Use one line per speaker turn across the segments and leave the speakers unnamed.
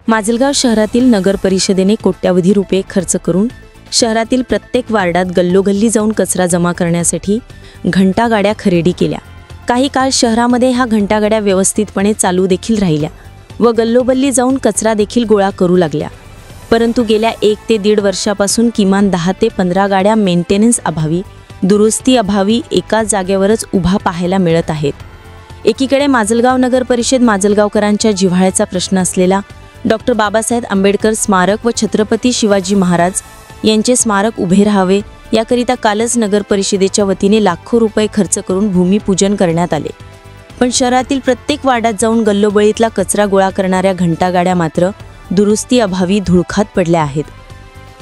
माजलगाव शहरातील नगर परिषदेने कोट्यावधी रुपये खर्च करून शहरातील प्रत्येक वार्डात गल्लोगल्ली जाऊन कचरा जमा करण्यासाठी घंटागाड्या खरेदी केल्या। काही काळ शहरामध्ये ह्या घंटागाड्या व्यवस्थितपणे चालू देखील राहिल्या व गल्लोगल्ली जाऊन कचरा देखील गोळा करू लागल्या। परंतु गेल्या 1 ते 1.5 वर्षापासून किमान 10 ते 15 गाड्या मेंटेनन्स अभावी, दुरुस्ती अभावी एकाच जागेवरच उभा पाहायला मिळत आहेत। एकीकडे माजलगाव नगर परिषद माजलगावकरांच्या जिव्हाळ्याचा प्रश्न असलेला डॉक्टर बाबासाहेब आंबेडकर स्मारक व छत्रपती शिवाजी महाराज यांचे स्मारक उभे राहावे याकरिता कालच नगर परिषदेच्या वतीने लाखो रुपये खर्च करून भूमिपूजन करण्यात आले। पण शहरातील प्रत्येक वार्डात जाऊन गल्लोबळीतला कचरा गोळा करणाऱ्या घंटागाड्या मात्र दुरुस्ती अभावी धुळखात पडल्या आहेत।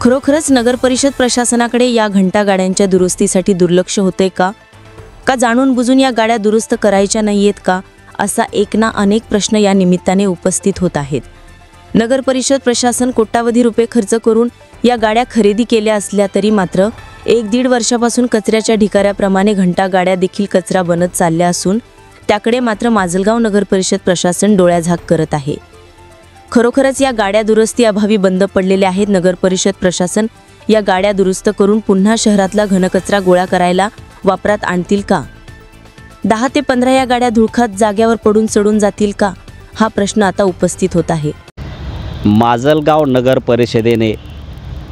खरोखरच नगर परिषद प्रशासनाकडे या घंटागाड्यांच्या दुरुस्तीसाठी दुर्लक्ष होते का जाणून बुजून या गाड्या दुरुस्त करायच्या नाहीयेत का, असा एक ना अनेक प्रश्न या निमित्ताने उपस्थित होत आहेत। नगर परिषद प्रशासन कोट्यावधी रुपये खर्च करून या गाड्या खरेदी केल्या असल्या तरी मात्र 1-1.5 वर्षापासून कचऱ्याच्या ढिगाऱ्याप्रमाणे घंटागाड्या देखील कचरा बनत चालल्या असून त्याकडे मात्र माजलगाव नगर परिषद प्रशासन डोळ्याझाक करत आहे। खरोखरच या गाड्या दुरुस्ती अभावी बंद पडलेल्या आहेत। नगर परिषद प्रशासन या गाड्या दुरुस्त करून पुन्हा शहरातला घनकचरा गोळा करायला वापरात आणतील का? 10 ते 15 या गाड्या धुळखात जाग्यावर पडून चढून जातील का, हा प्रश्न आता उपस्थित होत आहे।
माजलगाव नगर परिषदेने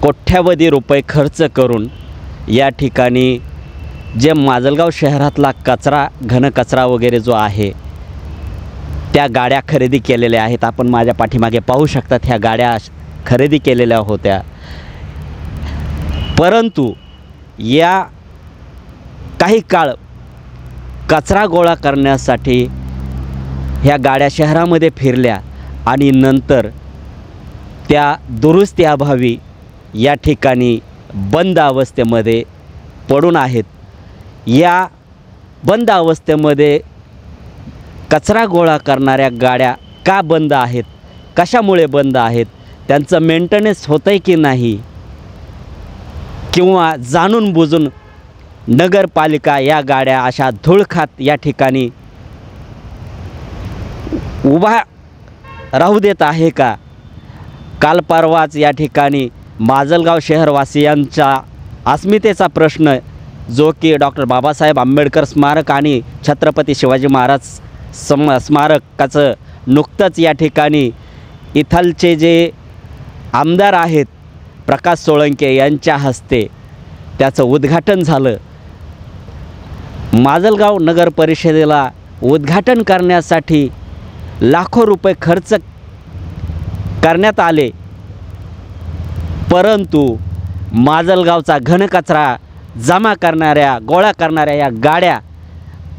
कोट्यावधी रुपये खर्च करून या ठिकाणी जे माजलगाव शहरातला कचरा, घनकचरा वगैरे जो आहे त्या गाड्या खरेदी केलेल्या आहेत। आपण माझ्या पाठीमागे पाहू शकतात, ह्या गाड्या खरेदी केलेल्या होत्या। परंतु या काही काळ कचरा गोळा करण्यासाठी ह्या गाड्या शहरामध्ये फिरल्या आणि नंतर त्या दुरुस्तीअभावी या ठिकाणी बंद अवस्थेमध्ये पडून आहेत। या बंद अवस्थेमध्ये कचरा गोळा करणाऱ्या गाड्या का बंद आहेत, कशामुळे बंद आहेत, त्यांचं मेंटेनन्स होतंय की नाही, किंवा जाणून बुजून नगरपालिका या गाड्या अशा धुळखात या ठिकाणी उभा राहू देत आहे का? काल परवाच या ठिकाणी माजलगाव शहरवासियांचा अस्मितेचा प्रश्न जो की डॉक्टर बाबासाहेब आंबेडकर स्मारक आणि छत्रपती शिवाजी महाराज स्मारकाचं नुकतंच या ठिकाणी इथलचे जे आमदार आहेत प्रकाश सोळंके यांच्या हस्ते त्याचं उद्घाटन झालं। माजलगाव नगर परिषदेला उद्घाटन करण्यासाठी लाखो रुपये खर्च करण्यात आले, परंतु माजलगावचा घनकचरा जमा करणाऱ्या, गोळा करणाऱ्या या गाड्या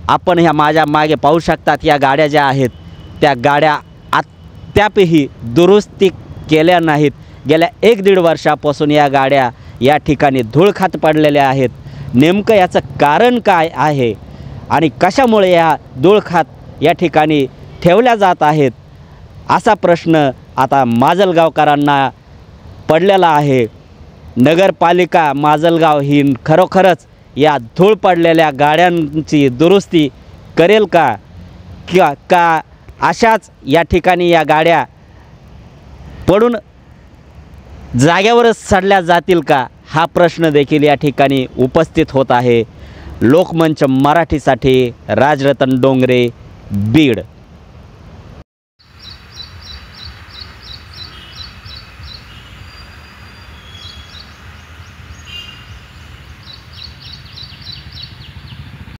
आपण ह्या माझ्या मागे पाहू शकतात। या गाड्या ज्या आहेत त्या गाड्या अद्यापही दुरुस्ती केल्या नाहीत। गेल्या 1-1.5 वर्षापासून या गाड्या या ठिकाणी धुळखात पडलेल्या आहेत। नेमकं याचं कारण काय आहे आणि कशामुळे या धुळखात या ठिकाणी ठेवल्या जात आहेत, असा प्रश्न आता माजलगावकरांना पडलेला आहे। नगरपालिका माजलगाव ही खरोखरच या धूळ पडलेल्या गाड्यांची दुरुस्ती करेल का अशाच या ठिकाणी या गाड्या पडून जाग्यावरच सडल्या जातील का, हा प्रश्न देखील या ठिकाणी उपस्थित होत आहे। लोकमंच मराठीसाठी राजरतन डोंगरे, बीड।